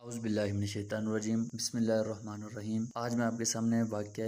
औज़ुबिल्लाहिमिनश्शैतानिर्रजीम बिस्मिल्लाहिर्रहमानिर्रहीम। आज मैं आपके सामने वाक़या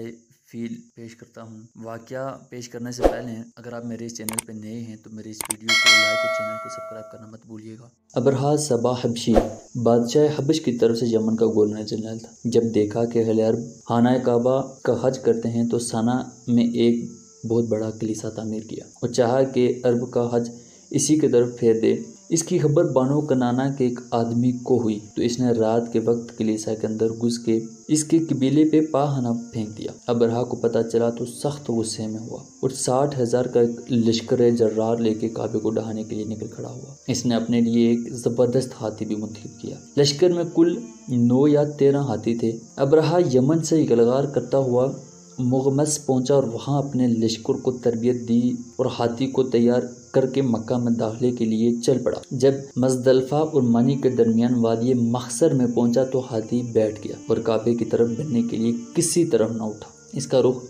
फ़ील पेश करता हूँ। वाक़या पेश करने से पहले अगर आप मेरे इस चैनल पर नए हैं तो मेरे इस वीडियो को लाइक और चैनल को सब्सक्राइब करना मत भूलिएगा। अबरहा सबा हबशी बादशाह हबश की तरफ से यमन का गवर्नर जनरल था। जब देखा कि अहले अरब खाना काबा का हज करते हैं तो सना में एक बहुत बड़ा कलीसा तामीर किया और चाहा कि अरब का हज इसी की तरफ फेर दे। इसकी खबर बानो कनाना के एक आदमी को हुई तो इसने रात के वक्त कलीसा के अंदर घुस के इसके कबीले पे पाहना फेंक दिया। अबरहा को पता चला तो सख्त गुस्से में हुआ और 60,000 का एक लश्कर जर्रार लेके काबे को ढहाने के लिए निकल खड़ा हुआ। इसने अपने लिए एक जबरदस्त हाथी भी मुंतखब किया। लश्कर में कुल 9 या 13 हाथी थे। अबरहा यमन से गलगार करता हुआ मुगमस पहुंचा और वहां अपने लश्कर को तरबियत दी और हाथी को तैयार करके मक्का में दाखिले के लिए चल पड़ा। जब मजदलफा और मनी के दरमियान वादी मखसर में पहुंचा तो हाथी बैठ गया और काबे की तरफ बढ़ने के लिए किसी तरफ न उठा। इसका रुख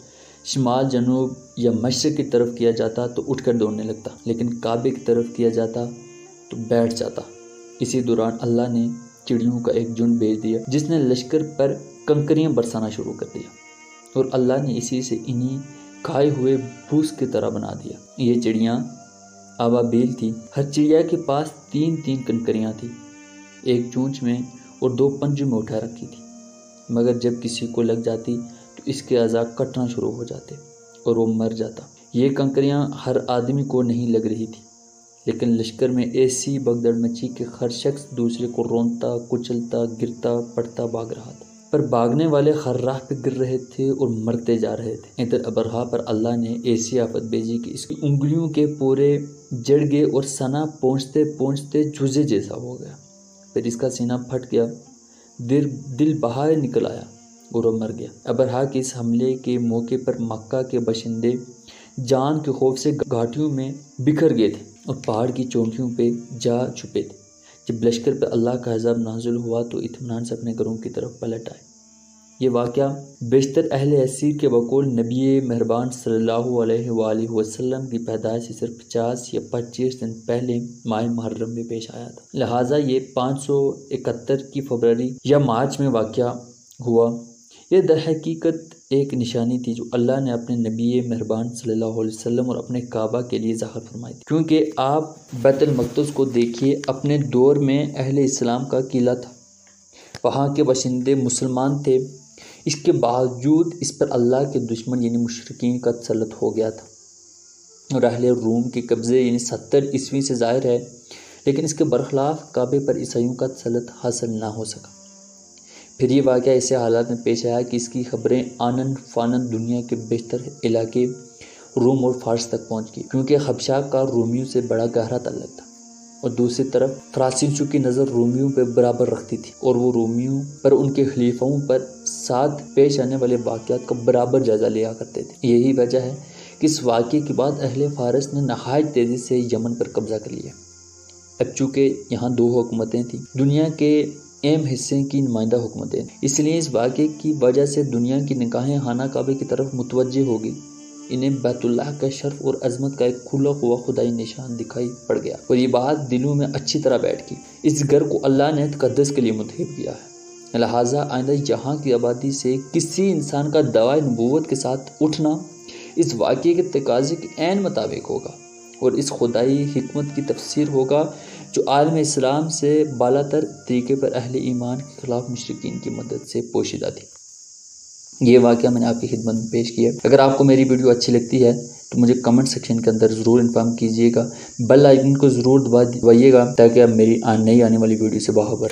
शिमाल, जनूब या मशरिक की तरफ किया जाता तो उठकर दौड़ने लगता, लेकिन काबे की तरफ किया जाता तो बैठ जाता। इसी दौरान अल्लाह ने चिड़ियों का एक झुंड भेज दिया जिसने लश्कर पर कंकरियां बरसाना शुरू कर दिया और अल्लाह ने इसी से इन्हीं खाए हुए भूस की तरह बना दिया। ये चिड़ियाँ अबाबील थी। हर चिड़िया के पास 3-3 कंकरियाँ थी, एक चोंच में और 2 पंजों में उठा रखी थी। मगर जब किसी को लग जाती तो इसके अज़ा कटना शुरू हो जाते और वो मर जाता। ये कंकरियाँ हर आदमी को नहीं लग रही थी, लेकिन लश्कर में ऐसी भगदड़ मची कि हर शख्स दूसरे को रोनता, कुचलता, गिरता पड़ता भाग रहा था। पर भागने वाले हर राह पे गिर रहे थे और मरते जा रहे थे। इधर अबरहा पर अल्लाह ने ऐसी आफत भेजी कि इसकी उंगलियों के पूरे जड़ गए और सना पहुँचते पहुँचते जुजे जैसा हो गया। फिर इसका सीना फट गया, दिल बाहर निकल आया और वो मर गया। अबरहा के इस हमले के मौके पर मक्का के बाशिंदे जान के खौफ से घाटियों में बिखर गए थे और पहाड़ की चोटियों पे जा छुपे थे। जब लश्कर पर अल्लाह का अज़ाब नाज़िल हुआ तो इत्मीनान से अपने घरों की तरफ पलट आए। ये वाक़या बेशतर अहले असीर के बकौल नबी मेहरबान सल्लल्लाहु अलैहि वसल्लम की पैदाइश से सिर्फ 50 या 25 दिन पहले माह मुहर्रम में पेश आया था। लिहाजा ये 571 की फरवरी या मार्च में वाक़या हुआ। यह दरहकीकत एक निशानी थी जो अल्लाह ने अपने नबी मेहरबान सल्लल्लाहु अलैहि वसल्लम और अपने काबा के लिए ज़ाहिर फरमाई थी। क्योंकि आप बैतुल मक़दस को देखिए, अपने दौर में अहले इस्लाम का किला था, वहाँ के बाशिंदे मुसलमान थे। इसके बावजूद इस पर अल्लाह के दुश्मन यानी मुशरिकीन का तसल्लुत हो गया था और अहले रूम के कब्ज़े यानी 70 ईस्वी से ज़ाहिर है, लेकिन इसके बरखिलाफ़ काबे पर ईसाइयों का तसल्लुत हासिल ना हो सका। फिर ये वाक़या ऐसे हालात में पेश आया कि इसकी खबरें आनन फानन दुनिया के बेशतर इलाके रोम और फारस तक पहुँच गई, क्योंकि हबशा का रोमियों से बड़ा गहरा ताल्लुक था और दूसरी तरफ फ्रांसीसियों की नज़र रोमियों पर बराबर रखती थी और वो रोमियों पर उनके खलीफाओं पर साथ पेश आने वाले वाक़यात का बराबर जायज़ा लिया करते थे। यही वजह है कि इस वाक़े के बाद अहले फारस ने नहायत तेज़ी से यमन पर कब्ज़ा कर लिया। अब चूँकि यहाँ 2 हुकूमतें थीं, दुनिया के अहम हिस्से की नुमाइंदा हुकूमतें, इसलिए इस वाक़े की वजह से दुनिया की निगाहें खाना काबे की तरफ मुतवज्जे हो गई। इन्हें बैतुल्लाह का शर्फ और अजमत का एक खुला हुआ खुदाई निशान दिखाई पड़ गया और ये बात दिलों में अच्छी तरह बैठ गई। इस घर को अल्लाह ने तक़द्दुस के लिए मुंतखब किया है। लिहाजा आइंदा यहाँ की आबादी से किसी इंसान का दावा नबूवत के साथ उठना इस वाक़े के तकाज़े के ऐन मुताबिक होगा और इस खुदाई हिकमत की तफसीर होगा जो आलम इस्लाम से बालातर तरीके पर अहले ईमान के खिलाफ मुशरिकीन की मदद से पोशीदा थी। ये वाक़या मैंने आपकी खिदमत में पेश किया। अगर आपको मेरी वीडियो अच्छी लगती है तो मुझे कमेंट सेक्शन के अंदर ज़रूर इन्फॉर्म कीजिएगा। बेल आइकन को ज़रूर दबाइएगा ताकि आप मेरी नई आने वाली वीडियो से बाखबर